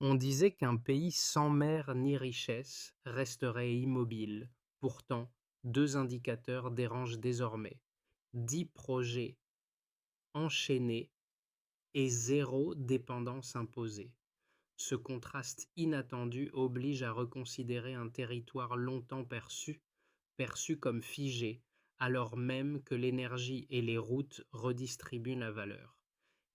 On disait qu'un pays sans mer ni richesse resterait immobile. Pourtant, deux indicateurs dérangent désormais. 10 projets enchaînés et zéro dépendance imposée. Ce contraste inattendu oblige à reconsidérer un territoire longtemps perçu comme figé, alors même que l'énergie et les routes redistribuent la valeur.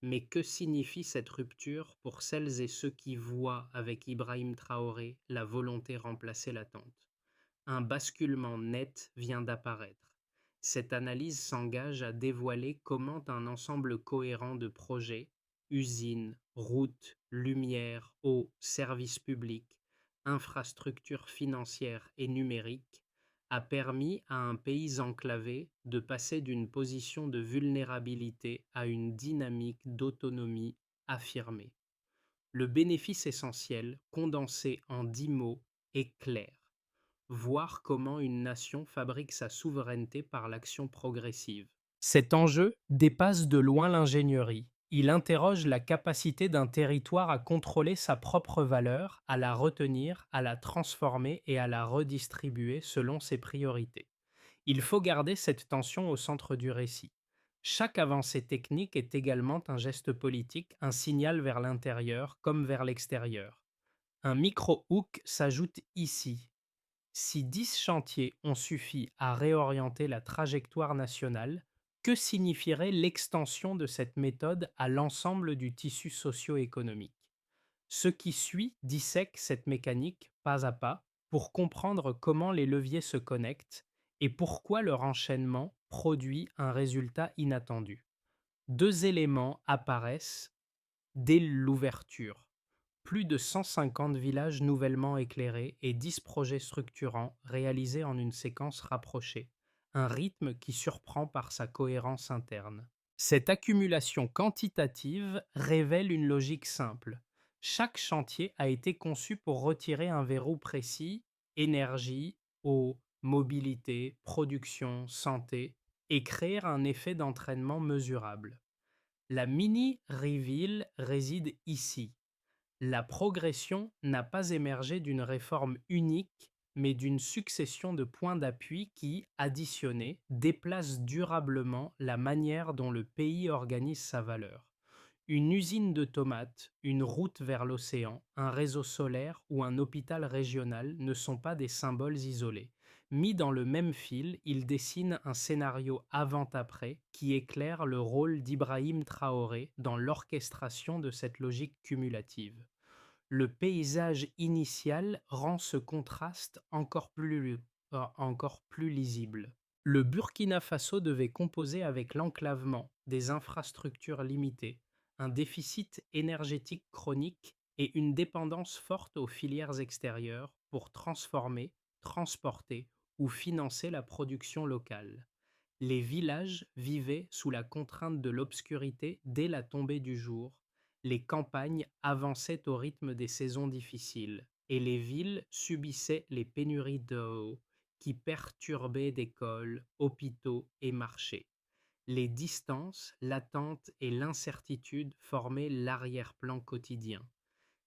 Mais que signifie cette rupture pour celles et ceux qui voient avec Ibrahim Traoré la volonté remplacer l'attente? Un basculement net vient d'apparaître. Cette analyse s'engage à dévoiler comment un ensemble cohérent de projets, usines, routes, lumière, eau, services publics, infrastructures financières et numériques, a permis à un pays enclavé de passer d'une position de vulnérabilité à une dynamique d'autonomie affirmée. Le bénéfice essentiel, condensé en 10 mots, est clair: voir comment une nation fabrique sa souveraineté par l'action progressive. Cet enjeu dépasse de loin l'ingénierie. Il interroge la capacité d'un territoire à contrôler sa propre valeur, à la retenir, à la transformer et à la redistribuer selon ses priorités. Il faut garder cette tension au centre du récit. Chaque avancée technique est également un geste politique, un signal vers l'intérieur comme vers l'extérieur. Un micro-hook s'ajoute ici. Si 10 chantiers ont suffi à réorienter la trajectoire nationale, que signifierait l'extension de cette méthode à l'ensemble du tissu socio-économique? Ce qui suit dissèque cette mécanique pas à pas pour comprendre comment les leviers se connectent et pourquoi leur enchaînement produit un résultat inattendu. Deux éléments apparaissent dès l'ouverture: plus de 150 villages nouvellement éclairés et 10 projets structurants réalisés en une séquence rapprochée, un rythme qui surprend par sa cohérence interne. Cette accumulation quantitative révèle une logique simple. Chaque chantier a été conçu pour retirer un verrou précis: énergie, eau, mobilité, production, santé, et créer un effet d'entraînement mesurable. La mini-reveal réside ici. La progression n'a pas émergé d'une réforme unique, mais d'une succession de points d'appui qui, additionnés, déplacent durablement la manière dont le pays organise sa valeur. Une usine de tomates, une route vers l'océan, un réseau solaire ou un hôpital régional ne sont pas des symboles isolés. Mis dans le même fil, ils dessinent un scénario avant-après qui éclaire le rôle d'Ibrahim Traoré dans l'orchestration de cette logique cumulative. Le paysage initial rend ce contraste encore plus lisible. Le Burkina Faso devait composer avec l'enclavement, des infrastructures limitées, un déficit énergétique chronique et une dépendance forte aux filières extérieures pour transformer, transporter ou financer la production locale. Les villages vivaient sous la contrainte de l'obscurité dès la tombée du jour, les campagnes avançaient au rythme des saisons difficiles, et les villes subissaient les pénuries d'eau qui perturbaient écoles, hôpitaux et marchés. Les distances, l'attente et l'incertitude formaient l'arrière-plan quotidien.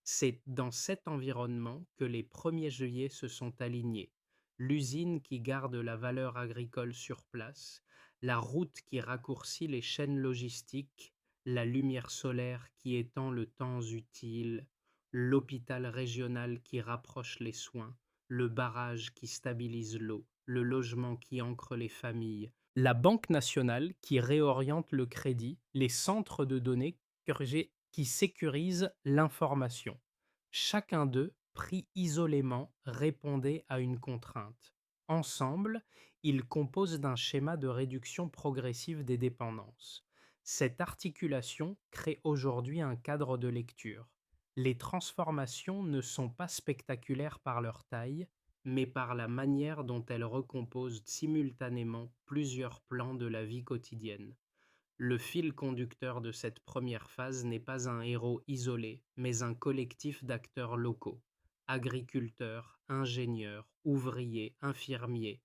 C'est dans cet environnement que les premiers œillets se sont alignés: l'usine qui garde la valeur agricole sur place, la route qui raccourcit les chaînes logistiques, la lumière solaire qui étend le temps utile, l'hôpital régional qui rapproche les soins, le barrage qui stabilise l'eau, le logement qui ancre les familles, la Banque nationale qui réoriente le crédit, les centres de données qui sécurisent l'information. Chacun d'eux, pris isolément, répondait à une contrainte. Ensemble, ils composent d'un schéma de réduction progressive des dépendances. Cette articulation crée aujourd'hui un cadre de lecture. Les transformations ne sont pas spectaculaires par leur taille, mais par la manière dont elles recomposent simultanément plusieurs plans de la vie quotidienne. Le fil conducteur de cette première phase n'est pas un héros isolé, mais un collectif d'acteurs locaux: agriculteurs, ingénieurs, ouvriers, infirmiers,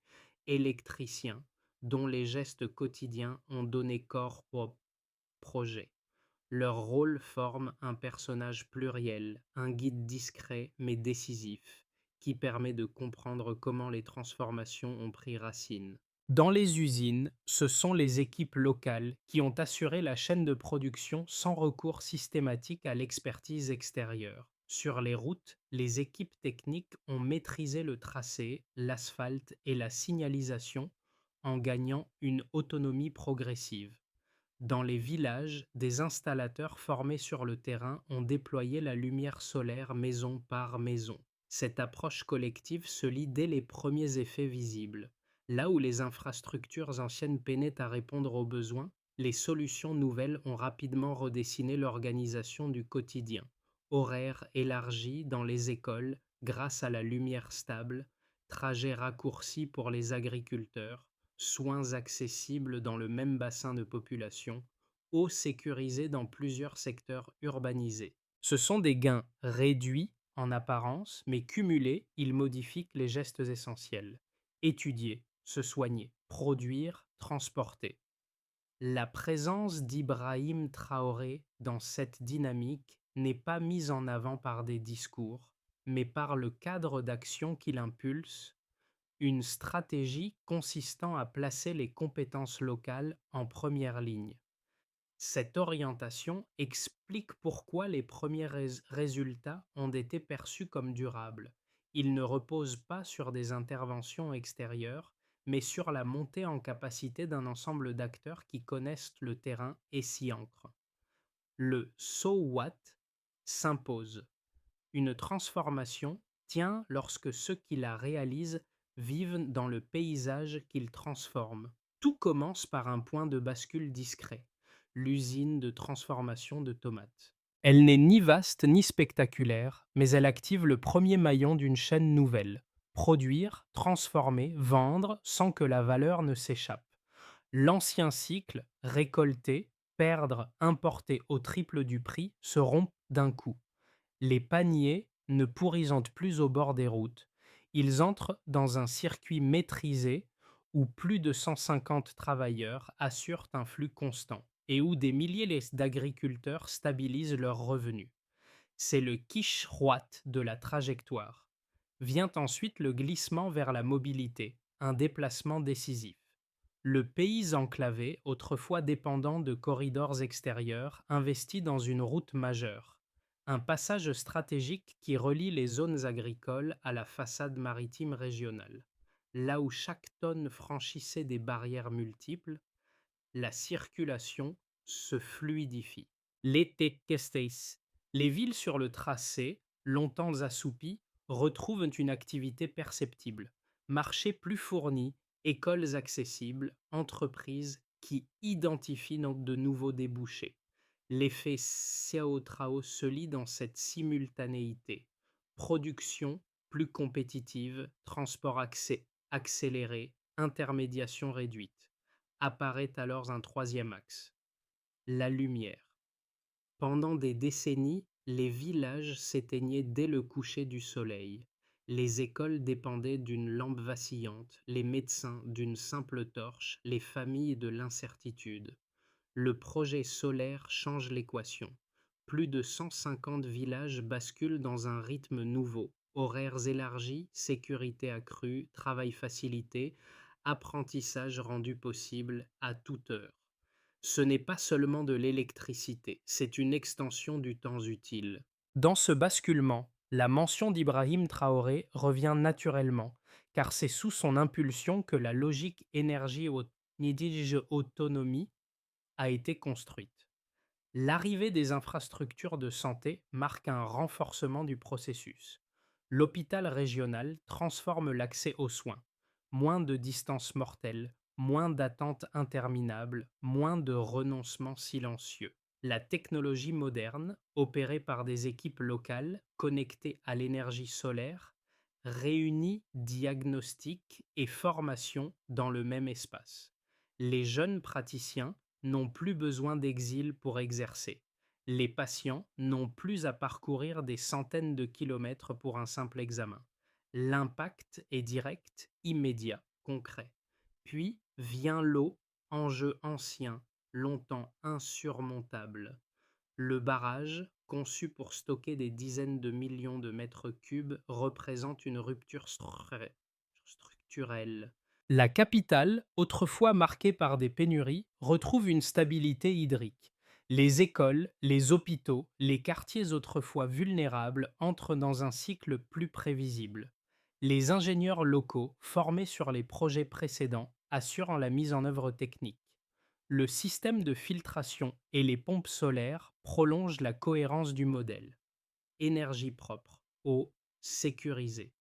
électriciens, dont les gestes quotidiens ont donné corps au projet. Leur rôle forme un personnage pluriel, un guide discret mais décisif, qui permet de comprendre comment les transformations ont pris racine. Dans les usines, ce sont les équipes locales qui ont assuré la chaîne de production sans recours systématique à l'expertise extérieure. Sur les routes, les équipes techniques ont maîtrisé le tracé, l'asphalte et la signalisation en gagnant une autonomie progressive. Dans les villages, des installateurs formés sur le terrain ont déployé la lumière solaire maison par maison. Cette approche collective se lit dès les premiers effets visibles. Là où les infrastructures anciennes peinaient à répondre aux besoins, les solutions nouvelles ont rapidement redessiné l'organisation du quotidien. Horaires élargis dans les écoles grâce à la lumière stable, trajets raccourcis pour les agriculteurs, soins accessibles dans le même bassin de population, eau sécurisée dans plusieurs secteurs urbanisés. Ce sont des gains réduits en apparence, mais cumulés, ils modifient les gestes essentiels. Étudier, se soigner, produire, transporter. La présence d'Ibrahim Traoré dans cette dynamique n'est pas mise en avant par des discours, mais par le cadre d'action qu'il impulse, une stratégie consistant à placer les compétences locales en première ligne. Cette orientation explique pourquoi les premiers résultats ont été perçus comme durables. Ils ne reposent pas sur des interventions extérieures, mais sur la montée en capacité d'un ensemble d'acteurs qui connaissent le terrain et s'y ancrent. Le "so what" s'impose. Une transformation tient lorsque ceux qui la réalisent vivent dans le paysage qu'ils transforment. Tout commence par un point de bascule discret, l'usine de transformation de tomates. Elle n'est ni vaste ni spectaculaire, mais elle active le premier maillon d'une chaîne nouvelle. Produire, transformer, vendre sans que la valeur ne s'échappe. L'ancien cycle, récolter, perdre, importer au triple du prix, se rompt d'un coup. Les paniers ne pourrisentent plus au bord des routes. Ils entrent dans un circuit maîtrisé où plus de 150 travailleurs assurent un flux constant et où des milliers d'agriculteurs stabilisent leurs revenus. C'est le quiche-droit de la trajectoire. Vient ensuite le glissement vers la mobilité, un déplacement décisif. Le pays enclavé, autrefois dépendant de corridors extérieurs, investit dans une route majeure, un passage stratégique qui relie les zones agricoles à la façade maritime régionale. Là où chaque tonne franchissait des barrières multiples, la circulation se fluidifie. Les Testes. Les villes sur le tracé, longtemps assoupies, retrouvent une activité perceptible. Marchés plus fournis, écoles accessibles, entreprises qui identifient de nouveaux débouchés. L'effet Xiao Trao se lit dans cette simultanéité. Production plus compétitive, transport accéléré, intermédiation réduite. Apparaît alors un troisième axe, la lumière. Pendant des décennies, les villages s'éteignaient dès le coucher du soleil. Les écoles dépendaient d'une lampe vacillante, les médecins d'une simple torche, les familles de l'incertitude. Le projet solaire change l'équation. Plus de 150 villages basculent dans un rythme nouveau. Horaires élargis, sécurité accrue, travail facilité, apprentissage rendu possible à toute heure. Ce n'est pas seulement de l'électricité, c'est une extension du temps utile. Dans ce basculement, la mention d'Ibrahim Traoré revient naturellement, car c'est sous son impulsion que la logique énergie-autonomie a été construite. L'arrivée des infrastructures de santé marque un renforcement du processus. L'hôpital régional transforme l'accès aux soins. Moins de distances mortelles, moins d'attentes interminables, moins de renoncements silencieux. La technologie moderne, opérée par des équipes locales connectées à l'énergie solaire, réunit diagnostic et formation dans le même espace. Les jeunes praticiens n'ont plus besoin d'exil pour exercer. Les patients n'ont plus à parcourir des centaines de kilomètres pour un simple examen. L'impact est direct, immédiat, concret. Puis vient l'eau, enjeu ancien, longtemps insurmontable. Le barrage, conçu pour stocker des dizaines de millions de mètres cubes, représente une rupture structurelle. La capitale, autrefois marquée par des pénuries, retrouve une stabilité hydrique. Les écoles, les hôpitaux, les quartiers autrefois vulnérables entrent dans un cycle plus prévisible. Les ingénieurs locaux, formés sur les projets précédents, assurent la mise en œuvre technique. Le système de filtration et les pompes solaires prolongent la cohérence du modèle. Énergie propre, eau sécurisée.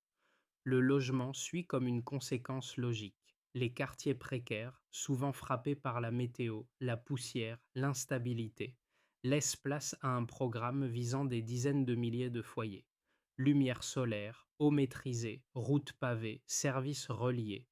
Le logement suit comme une conséquence logique. Les quartiers précaires, souvent frappés par la météo, la poussière, l'instabilité, laissent place à un programme visant des dizaines de milliers de foyers. Lumière solaire, eau maîtrisée, routes pavées, services reliés.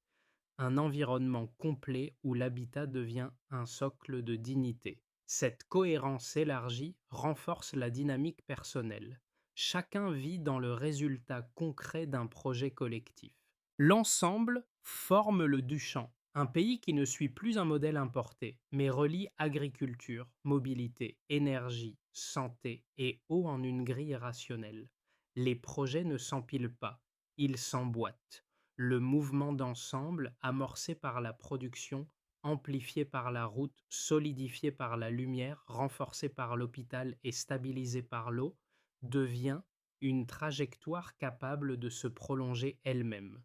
Un environnement complet où l'habitat devient un socle de dignité. Cette cohérence élargie renforce la dynamique personnelle. Chacun vit dans le résultat concret d'un projet collectif. L'ensemble forme le Duchamp, un pays qui ne suit plus un modèle importé, mais relie agriculture, mobilité, énergie, santé et eau en une grille rationnelle. Les projets ne s'empilent pas, ils s'emboîtent. Le mouvement d'ensemble, amorcé par la production, amplifié par la route, solidifié par la lumière, renforcé par l'hôpital et stabilisé par l'eau, devient une trajectoire capable de se prolonger elle-même.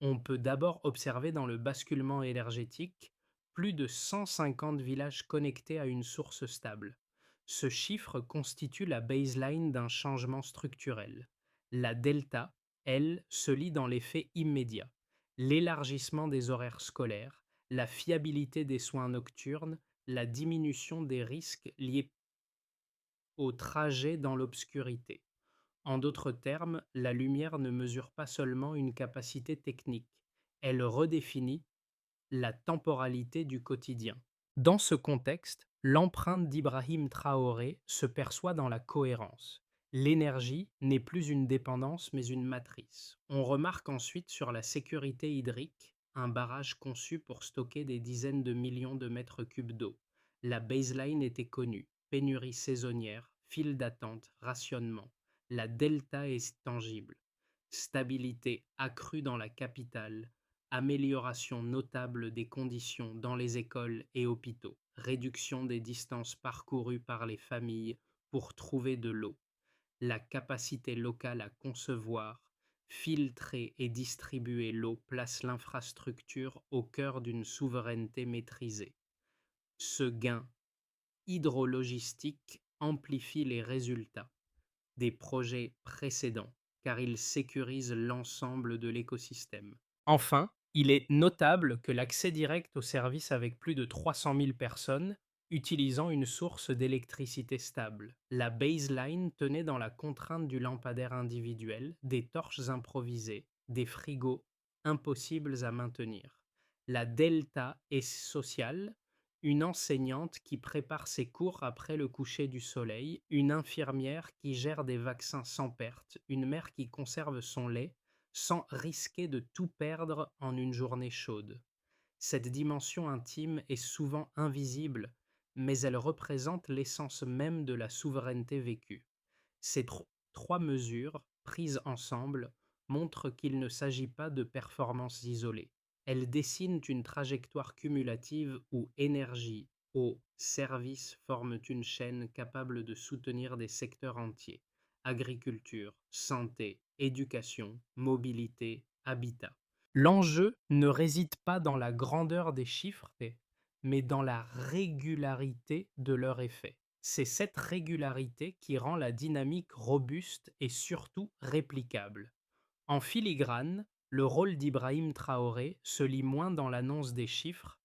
On peut d'abord observer dans le basculement énergétique plus de 150 villages connectés à une source stable. Ce chiffre constitue la baseline d'un changement structurel. La delta, elle, se lit dans l'effet immédiat. L'élargissement des horaires scolaires, la fiabilité des soins nocturnes, la diminution des risques liés au trajet dans l'obscurité. En d'autres termes, la lumière ne mesure pas seulement une capacité technique, elle redéfinit la temporalité du quotidien. Dans ce contexte, l'empreinte d'Ibrahim Traoré se perçoit dans la cohérence. L'énergie n'est plus une dépendance mais une matrice. On remarque ensuite sur la sécurité hydrique, un barrage conçu pour stocker des dizaines de millions de mètres cubes d'eau. La baseline était connue, pénurie saisonnière, file d'attente, rationnement. La delta est tangible. Stabilité accrue dans la capitale, amélioration notable des conditions dans les écoles et hôpitaux, réduction des distances parcourues par les familles pour trouver de l'eau, la capacité locale à concevoir, filtrer et distribuer l'eau place l'infrastructure au cœur d'une souveraineté maîtrisée. Ce gain hydrologistique amplifie les résultats des projets précédents, car il sécurise l'ensemble de l'écosystème. Enfin, il est notable que l'accès direct au service avec plus de 300 000 personnes utilisant une source d'électricité stable. La baseline tenait dans la contrainte du lampadaire individuel, des torches improvisées, des frigos impossibles à maintenir. La delta est sociale, une enseignante qui prépare ses cours après le coucher du soleil, une infirmière qui gère des vaccins sans perte, une mère qui conserve son lait sans risquer de tout perdre en une journée chaude. Cette dimension intime est souvent invisible, mais elle représente l'essence même de la souveraineté vécue. Ces trois mesures, prises ensemble, montrent qu'il ne s'agit pas de performances isolées. Elles dessinent une trajectoire cumulative où énergie, eau, services forment une chaîne capable de soutenir des secteurs entiers. Agriculture, santé, éducation, mobilité, habitat. L'enjeu ne réside pas dans la grandeur des chiffres, mais dans la régularité de leur effet. C'est cette régularité qui rend la dynamique robuste et surtout réplicable. En filigrane, le rôle d'Ibrahim Traoré se lit moins dans l'annonce des chiffres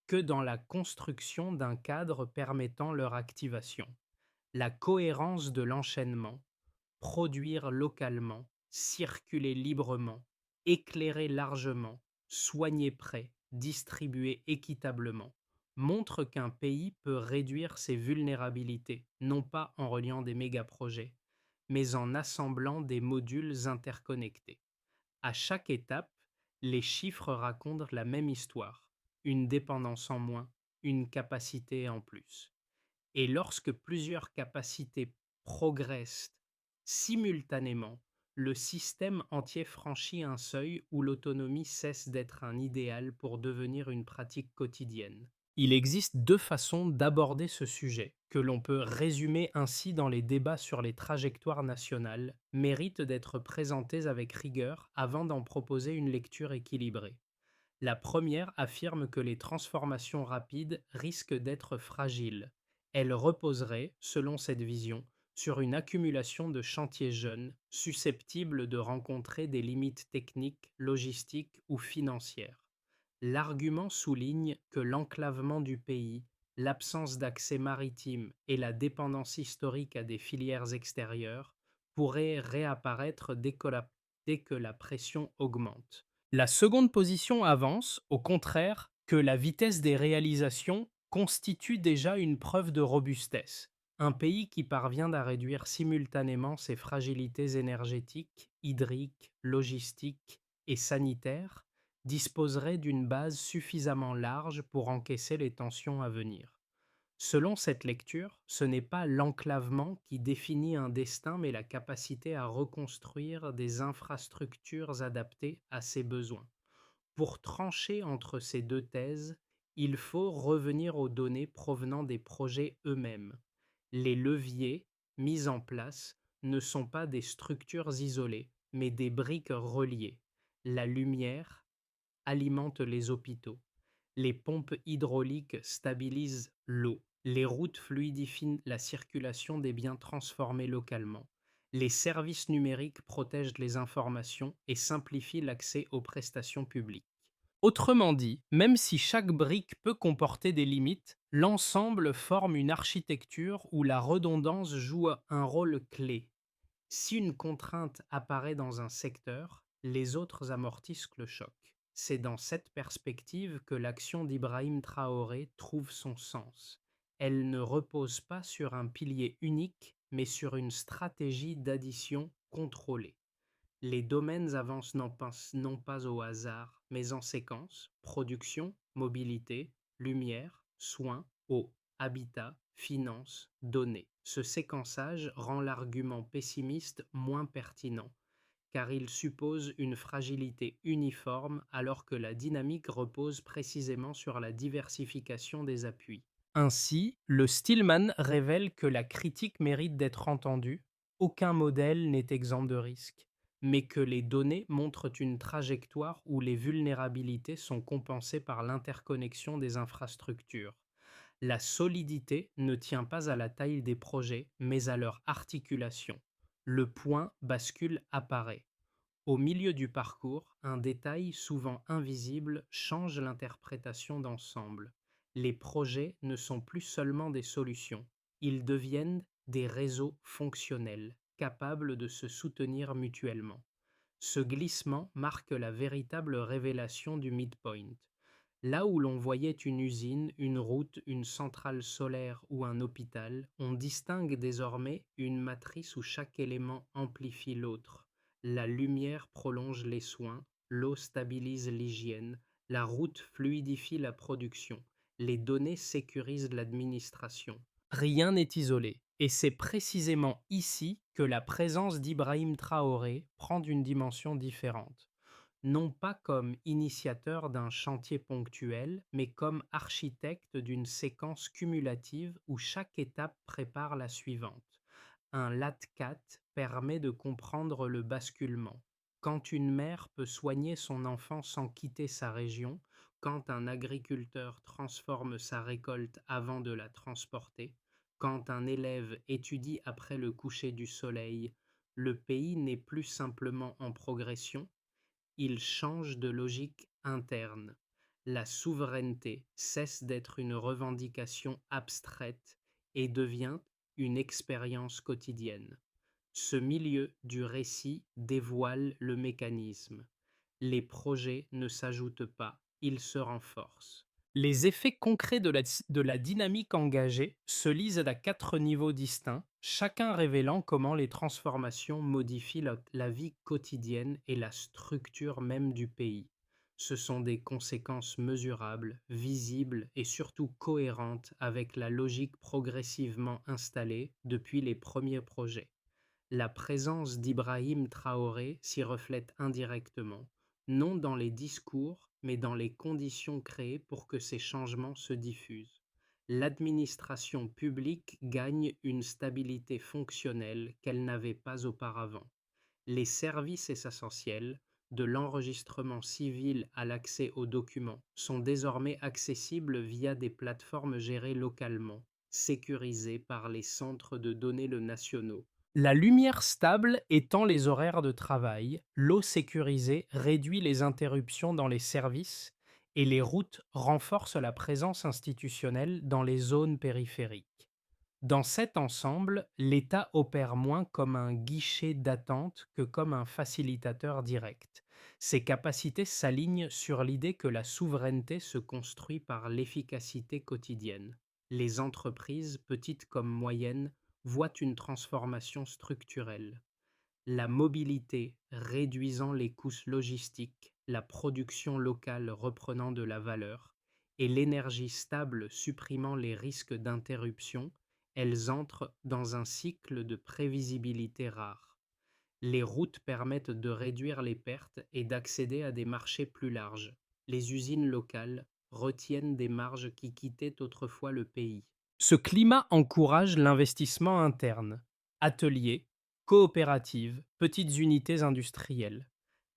que dans la construction d'un cadre permettant leur activation. La cohérence de l'enchaînement, produire localement, circuler librement, éclairer largement, soigner près, distribuer équitablement, montre qu'un pays peut réduire ses vulnérabilités, non pas en reliant des méga-projets, mais en assemblant des modules interconnectés. À chaque étape, les chiffres racontent la même histoire, une dépendance en moins, une capacité en plus. Et lorsque plusieurs capacités progressent simultanément, le système entier franchit un seuil où l'autonomie cesse d'être un idéal pour devenir une pratique quotidienne. Il existe deux façons d'aborder ce sujet, que l'on peut résumer ainsi dans les débats sur les trajectoires nationales, méritent d'être présentées avec rigueur avant d'en proposer une lecture équilibrée. La première affirme que les transformations rapides risquent d'être fragiles. Elles reposeraient, selon cette vision, sur une accumulation de chantiers jeunes, susceptibles de rencontrer des limites techniques, logistiques ou financières. L'argument souligne que l'enclavement du pays, l'absence d'accès maritime et la dépendance historique à des filières extérieures pourraient réapparaître dès que la pression augmente. La seconde position avance, au contraire, que la vitesse des réalisations constitue déjà une preuve de robustesse. Un pays qui parvient à réduire simultanément ses fragilités énergétiques, hydriques, logistiques et sanitaires disposerait d'une base suffisamment large pour encaisser les tensions à venir. Selon cette lecture, ce n'est pas l'enclavement qui définit un destin, mais la capacité à reconstruire des infrastructures adaptées à ses besoins. Pour trancher entre ces deux thèses, il faut revenir aux données provenant des projets eux-mêmes. Les leviers mis en place ne sont pas des structures isolées, mais des briques reliées. La lumière alimente les hôpitaux. Les pompes hydrauliques stabilisent l'eau. Les routes fluidifient la circulation des biens transformés localement. Les services numériques protègent les informations et simplifient l'accès aux prestations publiques. Autrement dit, même si chaque brique peut comporter des limites, l'ensemble forme une architecture où la redondance joue un rôle clé. Si une contrainte apparaît dans un secteur, les autres amortissent le choc. C'est dans cette perspective que l'action d'Ibrahim Traoré trouve son sens. Elle ne repose pas sur un pilier unique, mais sur une stratégie d'addition contrôlée. Les domaines avancent non pas au hasard, mais en séquence: production, mobilité, lumière, soins, eau, habitat, finances, données. Ce séquençage rend l'argument pessimiste moins pertinent, car il suppose une fragilité uniforme alors que la dynamique repose précisément sur la diversification des appuis. Ainsi, le Stillman révèle que la critique mérite d'être entendue, aucun modèle n'est exempt de risque, mais que les données montrent une trajectoire où les vulnérabilités sont compensées par l'interconnexion des infrastructures. La solidité ne tient pas à la taille des projets, mais à leur articulation. Le point bascule apparaît. Au milieu du parcours, un détail souvent invisible change l'interprétation d'ensemble. Les projets ne sont plus seulement des solutions, ils deviennent des réseaux fonctionnels, capables de se soutenir mutuellement. Ce glissement marque la véritable révélation du midpoint. Là où l'on voyait une usine, une route, une centrale solaire ou un hôpital, on distingue désormais une matrice où chaque élément amplifie l'autre. La lumière prolonge les soins, l'eau stabilise l'hygiène, la route fluidifie la production, les données sécurisent l'administration. Rien n'est isolé, et c'est précisément ici que la présence d'Ibrahim Traoré prend une dimension différente, non pas comme initiateur d'un chantier ponctuel, mais comme architecte d'une séquence cumulative où chaque étape prépare la suivante. Un LAT4 permet de comprendre le basculement. Quand une mère peut soigner son enfant sans quitter sa région, quand un agriculteur transforme sa récolte avant de la transporter, quand un élève étudie après le coucher du soleil, le pays n'est plus simplement en progression, il change de logique interne. La souveraineté cesse d'être une revendication abstraite et devient une expérience quotidienne. Ce milieu du récit dévoile le mécanisme. Les projets ne s'ajoutent pas, ils se renforcent. Les effets concrets de la dynamique engagée se lisent à 4 niveaux distincts, chacun révélant comment les transformations modifient la vie quotidienne et la structure même du pays. Ce sont des conséquences mesurables, visibles et surtout cohérentes avec la logique progressivement installée depuis les premiers projets. La présence d'Ibrahim Traoré s'y reflète indirectement, non dans les discours, mais dans les conditions créées pour que ces changements se diffusent. L'administration publique gagne une stabilité fonctionnelle qu'elle n'avait pas auparavant. Les services essentiels, de l'enregistrement civil à l'accès aux documents, sont désormais accessibles via des plateformes gérées localement, sécurisées par les centres de données nationaux. La lumière stable étend les horaires de travail, l'eau sécurisée réduit les interruptions dans les services et les routes renforcent la présence institutionnelle dans les zones périphériques. Dans cet ensemble, l'État opère moins comme un guichet d'attente que comme un facilitateur direct. Ses capacités s'alignent sur l'idée que la souveraineté se construit par l'efficacité quotidienne. Les entreprises, petites comme moyennes, voient une transformation structurelle. La mobilité réduisant les coûts logistiques, la production locale reprenant de la valeur, et l'énergie stable supprimant les risques d'interruption, elles entrent dans un cycle de prévisibilité rare. Les routes permettent de réduire les pertes et d'accéder à des marchés plus larges. Les usines locales retiennent des marges qui quittaient autrefois le pays. Ce climat encourage l'investissement interne. Ateliers, coopératives, petites unités industrielles.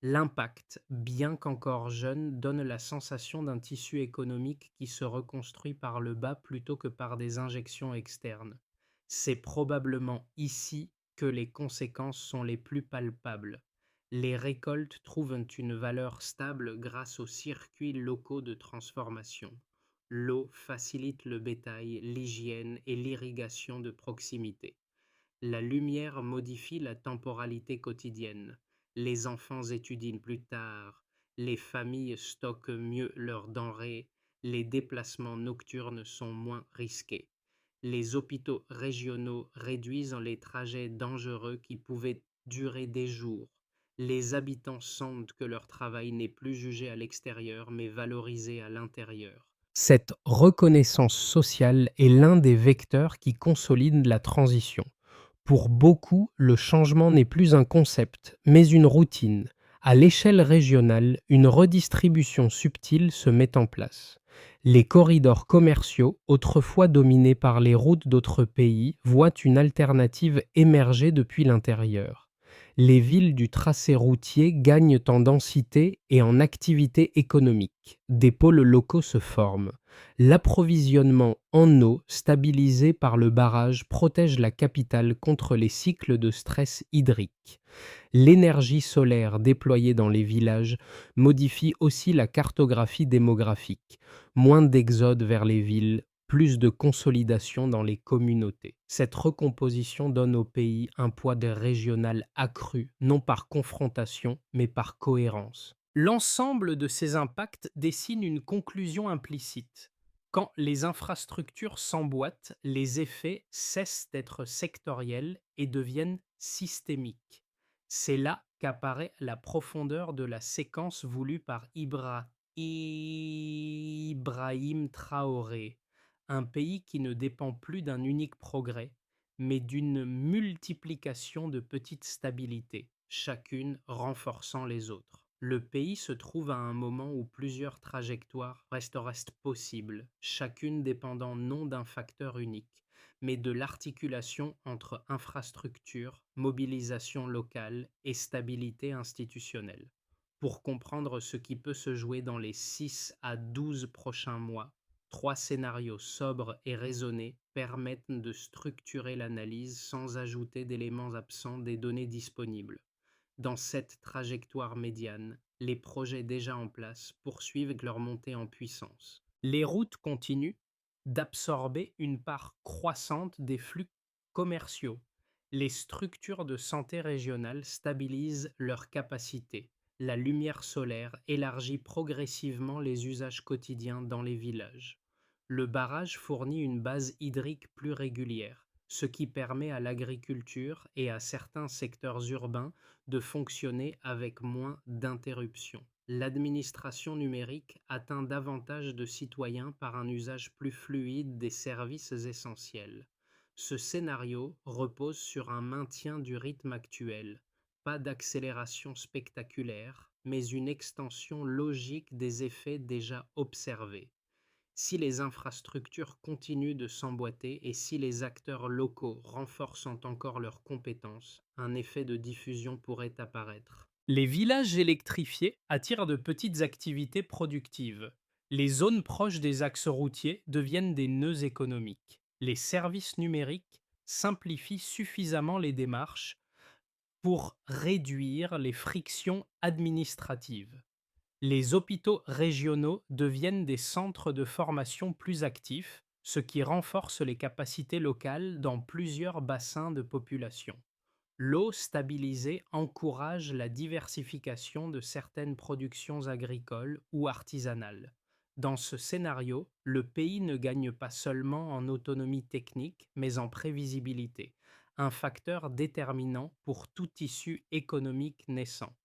L'impact, bien qu'encore jeune, donne la sensation d'un tissu économique qui se reconstruit par le bas plutôt que par des injections externes. C'est probablement ici que les conséquences sont les plus palpables. Les récoltes trouvent une valeur stable grâce aux circuits locaux de transformation. L'eau facilite le bétail, l'hygiène et l'irrigation de proximité. La lumière modifie la temporalité quotidienne. Les enfants étudient plus tard, les familles stockent mieux leurs denrées, les déplacements nocturnes sont moins risqués. Les hôpitaux régionaux réduisent les trajets dangereux qui pouvaient durer des jours. Les habitants sentent que leur travail n'est plus jugé à l'extérieur mais valorisé à l'intérieur. Cette reconnaissance sociale est l'un des vecteurs qui consolident la transition. Pour beaucoup, le changement n'est plus un concept, mais une routine. À l'échelle régionale, une redistribution subtile se met en place. Les corridors commerciaux, autrefois dominés par les routes d'autres pays, voient une alternative émerger depuis l'intérieur. Les villes du tracé routier gagnent en densité et en activité économique. Des pôles locaux se forment. L'approvisionnement en eau, stabilisé par le barrage, protège la capitale contre les cycles de stress hydrique. L'énergie solaire déployée dans les villages modifie aussi la cartographie démographique. Moins d'exode vers les villes, plus de consolidation dans les communautés. Cette recomposition donne au pays un poids de régional accru, non par confrontation, mais par cohérence. L'ensemble de ces impacts dessine une conclusion implicite. Quand les infrastructures s'emboîtent, les effets cessent d'être sectoriels et deviennent systémiques. C'est là qu'apparaît la profondeur de la séquence voulue par Ibrahim Traoré, un pays qui ne dépend plus d'un unique progrès, mais d'une multiplication de petites stabilités, chacune renforçant les autres. Le pays se trouve à un moment où plusieurs trajectoires restent possibles, chacune dépendant non d'un facteur unique, mais de l'articulation entre infrastructure, mobilisation locale et stabilité institutionnelle. Pour comprendre ce qui peut se jouer dans les 6 à 12 prochains mois, 3 scénarios sobres et raisonnés permettent de structurer l'analyse sans ajouter d'éléments absents des données disponibles. Dans cette trajectoire médiane, les projets déjà en place poursuivent leur montée en puissance. Les routes continuent d'absorber une part croissante des flux commerciaux. Les structures de santé régionales stabilisent leurs capacités. La lumière solaire élargit progressivement les usages quotidiens dans les villages. Le barrage fournit une base hydrique plus régulière, ce qui permet à l'agriculture et à certains secteurs urbains de fonctionner avec moins d'interruptions. L'administration numérique atteint davantage de citoyens par un usage plus fluide des services essentiels. Ce scénario repose sur un maintien du rythme actuel, pas d'accélération spectaculaire, mais une extension logique des effets déjà observés. Si les infrastructures continuent de s'emboîter et si les acteurs locaux renforcent encore leurs compétences, un effet de diffusion pourrait apparaître. Les villages électrifiés attirent de petites activités productives. Les zones proches des axes routiers deviennent des nœuds économiques. Les services numériques simplifient suffisamment les démarches pour réduire les frictions administratives. Les hôpitaux régionaux deviennent des centres de formation plus actifs, ce qui renforce les capacités locales dans plusieurs bassins de population. L'eau stabilisée encourage la diversification de certaines productions agricoles ou artisanales. Dans ce scénario, le pays ne gagne pas seulement en autonomie technique, mais en prévisibilité, un facteur déterminant pour tout tissu économique naissant.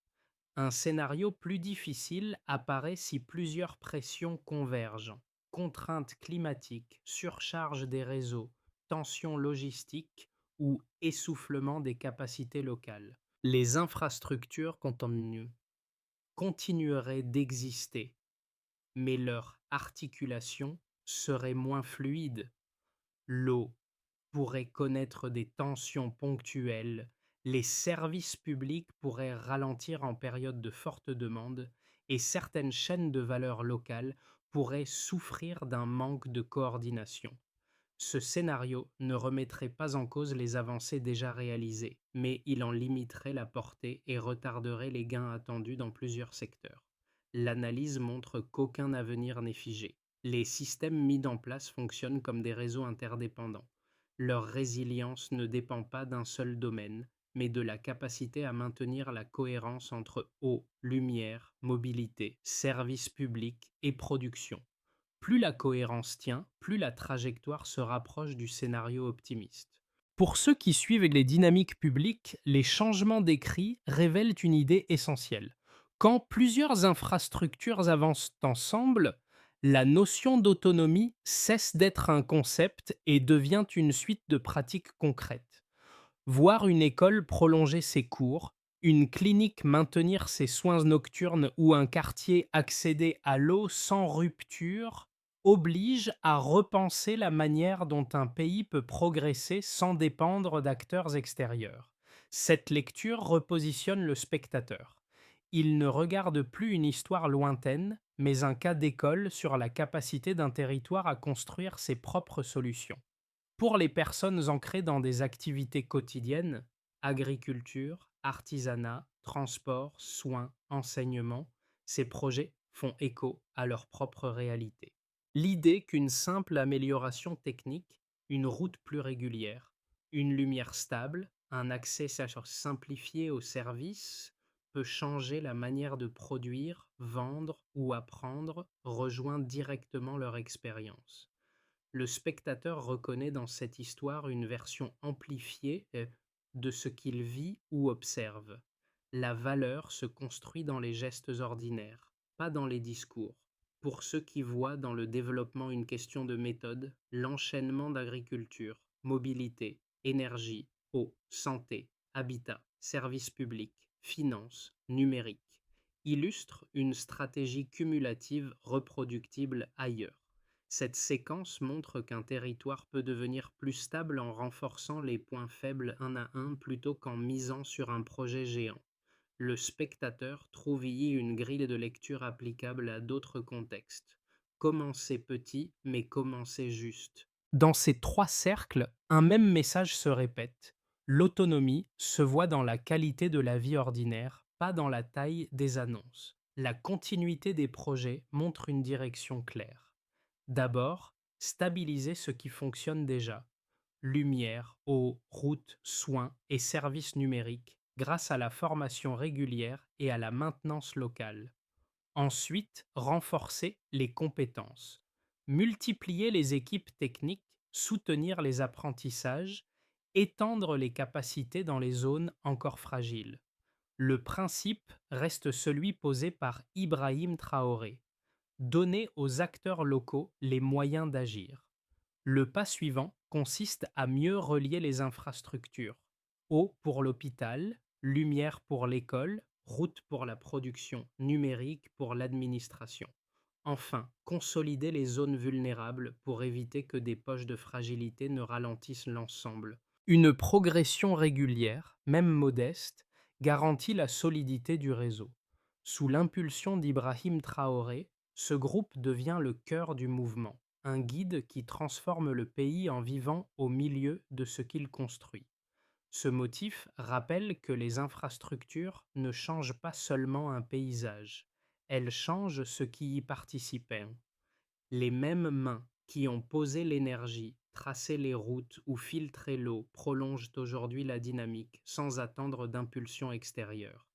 Un scénario plus difficile apparaît si plusieurs pressions convergent. Contraintes climatiques, surcharge des réseaux, tensions logistiques ou essoufflement des capacités locales. Les infrastructures continueraient d'exister, mais leur articulation serait moins fluide. L'eau pourrait connaître des tensions ponctuelles, les services publics pourraient ralentir en période de forte demande et certaines chaînes de valeur locales pourraient souffrir d'un manque de coordination. Ce scénario ne remettrait pas en cause les avancées déjà réalisées, mais il en limiterait la portée et retarderait les gains attendus dans plusieurs secteurs. L'analyse montre qu'aucun avenir n'est figé. Les systèmes mis en place fonctionnent comme des réseaux interdépendants. Leur résilience ne dépend pas d'un seul domaine, mais de la capacité à maintenir la cohérence entre eau, lumière, mobilité, services publics et production. Plus la cohérence tient, plus la trajectoire se rapproche du scénario optimiste. Pour ceux qui suivent les dynamiques publiques, les changements décrits révèlent une idée essentielle. Quand plusieurs infrastructures avancent ensemble, la notion d'autonomie cesse d'être un concept et devient une suite de pratiques concrètes. Voir une école prolonger ses cours, une clinique maintenir ses soins nocturnes ou un quartier accéder à l'eau sans rupture oblige à repenser la manière dont un pays peut progresser sans dépendre d'acteurs extérieurs. Cette lecture repositionne le spectateur. Il ne regarde plus une histoire lointaine, mais un cas d'école sur la capacité d'un territoire à construire ses propres solutions. Pour les personnes ancrées dans des activités quotidiennes, agriculture, artisanat, transport, soins, enseignement, ces projets font écho à leur propre réalité. L'idée qu'une simple amélioration technique, une route plus régulière, une lumière stable, un accès simplifié aux services peut changer la manière de produire, vendre ou apprendre rejoint directement leur expérience. Le spectateur reconnaît dans cette histoire une version amplifiée de ce qu'il vit ou observe. La valeur se construit dans les gestes ordinaires, pas dans les discours. Pour ceux qui voient dans le développement une question de méthode, l'enchaînement d'agriculture, mobilité, énergie, eau, santé, habitat, services publics, finances, numérique illustre une stratégie cumulative reproductible ailleurs. Cette séquence montre qu'un territoire peut devenir plus stable en renforçant les points faibles un à un plutôt qu'en misant sur un projet géant. Le spectateur trouve y une grille de lecture applicable à d'autres contextes. Commencer petit, mais commencer juste. Dans ces trois cercles, un même message se répète. L'autonomie se voit dans la qualité de la vie ordinaire, pas dans la taille des annonces. La continuité des projets montre une direction claire. D'abord, stabiliser ce qui fonctionne déjà. Lumière, eau, routes, soins et services numériques grâce à la formation régulière et à la maintenance locale. Ensuite, renforcer les compétences. Multiplier les équipes techniques, soutenir les apprentissages, étendre les capacités dans les zones encore fragiles. Le principe reste celui posé par Ibrahim Traoré: donner aux acteurs locaux les moyens d'agir. Le pas suivant consiste à mieux relier les infrastructures: eau pour l'hôpital, lumière pour l'école, route pour la production, numérique pour l'administration. Enfin, consolider les zones vulnérables pour éviter que des poches de fragilité ne ralentissent l'ensemble. Une progression régulière, même modeste, garantit la solidité du réseau. Sous l'impulsion d'Ibrahim Traoré, ce groupe devient le cœur du mouvement, un guide qui transforme le pays en vivant au milieu de ce qu'il construit. Ce motif rappelle que les infrastructures ne changent pas seulement un paysage, elles changent ce qui y participait. Les mêmes mains qui ont posé l'énergie, tracé les routes ou filtré l'eau prolongent aujourd'hui la dynamique sans attendre d'impulsion extérieure.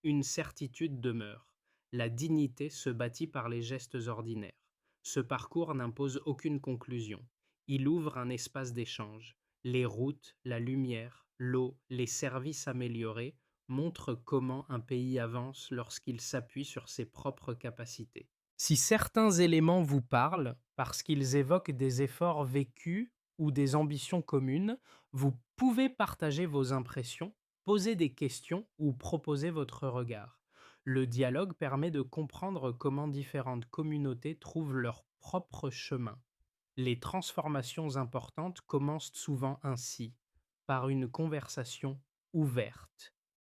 Une certitude demeure: la dignité se bâtit par les gestes ordinaires. Ce parcours n'impose aucune conclusion. Il ouvre un espace d'échange. Les routes, la lumière, l'eau, les services améliorés montrent comment un pays avance lorsqu'il s'appuie sur ses propres capacités. Si certains éléments vous parlent parce qu'ils évoquent des efforts vécus ou des ambitions communes, vous pouvez partager vos impressions, poser des questions ou proposer votre regard. Le dialogue permet de comprendre comment différentes communautés trouvent leur propre chemin. Les transformations importantes commencent souvent ainsi, par une conversation ouverte.